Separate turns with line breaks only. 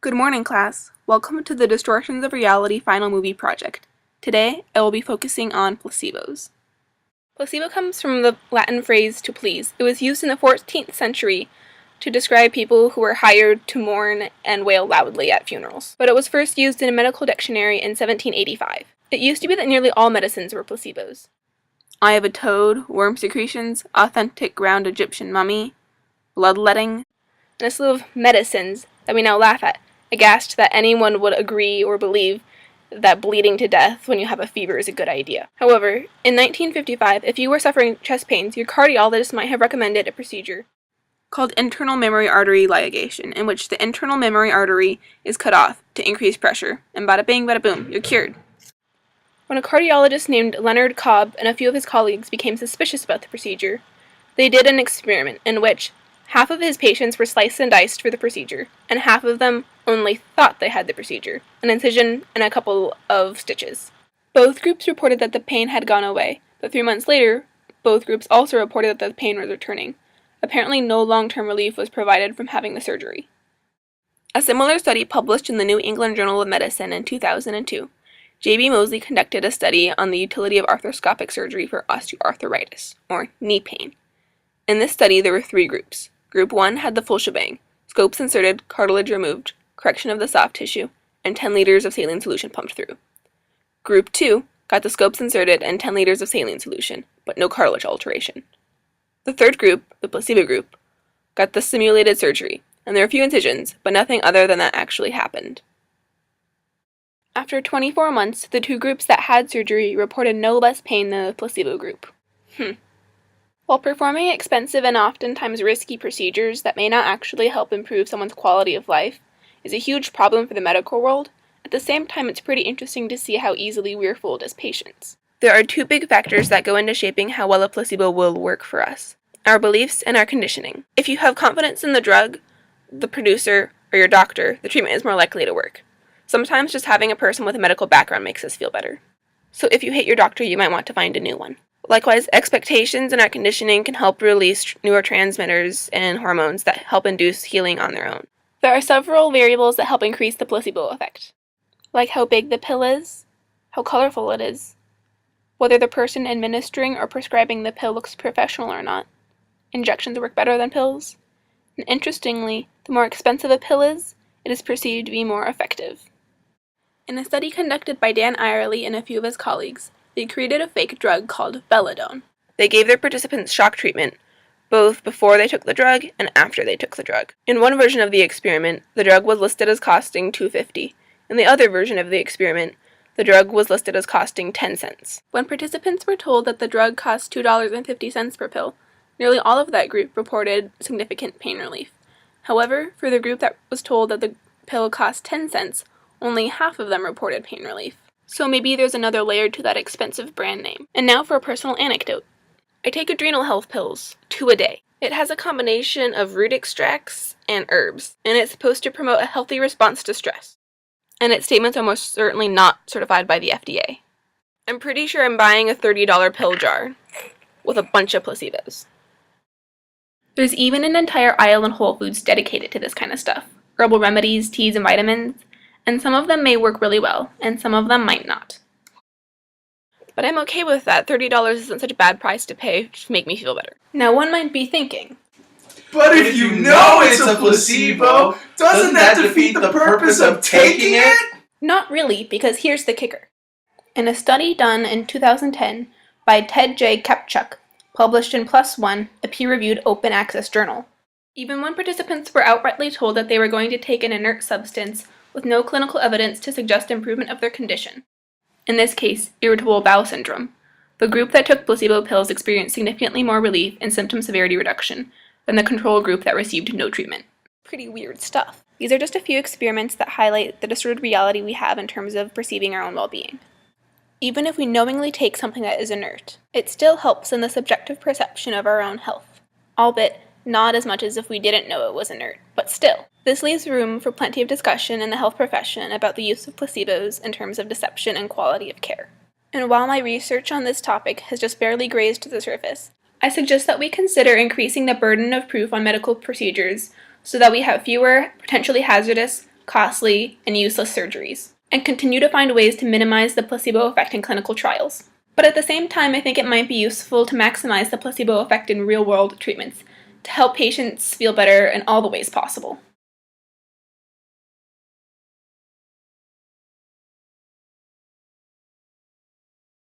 Good morning, class. Welcome to the Distortions of Reality Final Movie Project. Today, I will be focusing on placebos. Placebo comes from the Latin phrase to please. It was used in the 14th century to describe people who were hired to mourn and wail loudly at funerals. But it was first used in a medical dictionary in 1785. It used to be that nearly all medicines were placebos. Eye of a toad, worm secretions, authentic ground Egyptian mummy, bloodletting, and a slew of medicines that we now laugh at, aghast that anyone would agree or believe that bleeding to death when you have a fever is a good idea. However, in 1955, if you were suffering chest pains, your cardiologist might have recommended a procedure called internal mammary artery ligation, in which the internal mammary artery is cut off to increase pressure, and bada bing, bada boom, you're cured. When a cardiologist named Leonard Cobb and a few of his colleagues became suspicious about the procedure, they did an experiment in which half of his patients were sliced and diced for the procedure, and half of them only thought they had the procedure, an incision and a couple of stitches. Both groups reported that the pain had gone away, but 3 months later, both groups also reported that the pain was returning. Apparently, no long-term relief was provided from having the surgery. A similar study published in the New England Journal of Medicine in 2002, J.B. Moseley conducted a study on the utility of arthroscopic surgery for osteoarthritis, or knee pain. In this study, there were 3 groups. Group 1 had the full shebang: scopes inserted, cartilage removed, correction of the soft tissue, and 10 liters of saline solution pumped through. Group 2 got the scopes inserted and 10 liters of saline solution, but no cartilage alteration. The third group, the placebo group, got the simulated surgery, and there were a few incisions, but nothing other than that actually happened. After 24 months, the 2 groups that had surgery reported no less pain than the placebo group. While performing expensive and oftentimes risky procedures that may not actually help improve someone's quality of life is a huge problem for the medical world, at the same time it's pretty interesting to see how easily we are fooled as patients. There are 2 big factors that go into shaping how well a placebo will work for us: our beliefs and our conditioning. If you have confidence in the drug, the producer, or your doctor, the treatment is more likely to work. Sometimes just having a person with a medical background makes us feel better. So if you hate your doctor, you might want to find a new one. Likewise, expectations and our conditioning can help release neurotransmitters and hormones that help induce healing on their own. There are several variables that help increase the placebo effect, like how big the pill is, how colorful it is, whether the person administering or prescribing the pill looks professional or not. Injections work better than pills. And interestingly, the more expensive a pill is, it is perceived to be more effective. In a study conducted by Dan Irely and a few of his colleagues, they created a fake drug called belladone. They gave their participants shock treatment, both before they took the drug and after they took the drug. In one version of the experiment, the drug was listed as costing $2.50. In the other version of the experiment, the drug was listed as costing 10 cents. When participants were told that the drug cost $2.50 per pill, nearly all of that group reported significant pain relief. However, for the group that was told that the pill cost 10 cents, only half of them reported pain relief. So maybe there's another layer to that expensive brand name. And now for a personal anecdote. I take adrenal health pills, 2 a day. It has a combination of root extracts and herbs, and it's supposed to promote a healthy response to stress. And its statements are most certainly not certified by the FDA. I'm pretty sure I'm buying a $30 pill jar with a bunch of placebos. There's even an entire aisle in Whole Foods dedicated to this kind of stuff. Herbal remedies, teas, and vitamins. And some of them may work really well, and some of them might not. But I'm okay with that. $30 isn't such a bad price to pay to make me feel better. Now one might be thinking,
but if you know it's a placebo, doesn't that defeat the purpose of taking it?
Not really, because here's the kicker. In a study done in 2010 by Ted J. Kapchuk, published in PLOS ONE, a peer-reviewed open-access journal, even when participants were outrightly told that they were going to take an inert substance with no clinical evidence to suggest improvement of their condition, in this case, irritable bowel syndrome, the group that took placebo pills experienced significantly more relief and symptom severity reduction than the control group that received no treatment. Pretty weird stuff. These are just a few experiments that highlight the distorted reality we have in terms of perceiving our own well-being. Even if we knowingly take something that is inert, it still helps in the subjective perception of our own health, albeit not as much as if we didn't know it was inert, but still. This leaves room for plenty of discussion in the health profession about the use of placebos in terms of deception and quality of care. And while my research on this topic has just barely grazed the surface, I suggest that we consider increasing the burden of proof on medical procedures so that we have fewer potentially hazardous, costly, and useless surgeries, and continue to find ways to minimize the placebo effect in clinical trials. But at the same time, I think it might be useful to maximize the placebo effect in real-world treatments to help patients feel better in all the ways possible.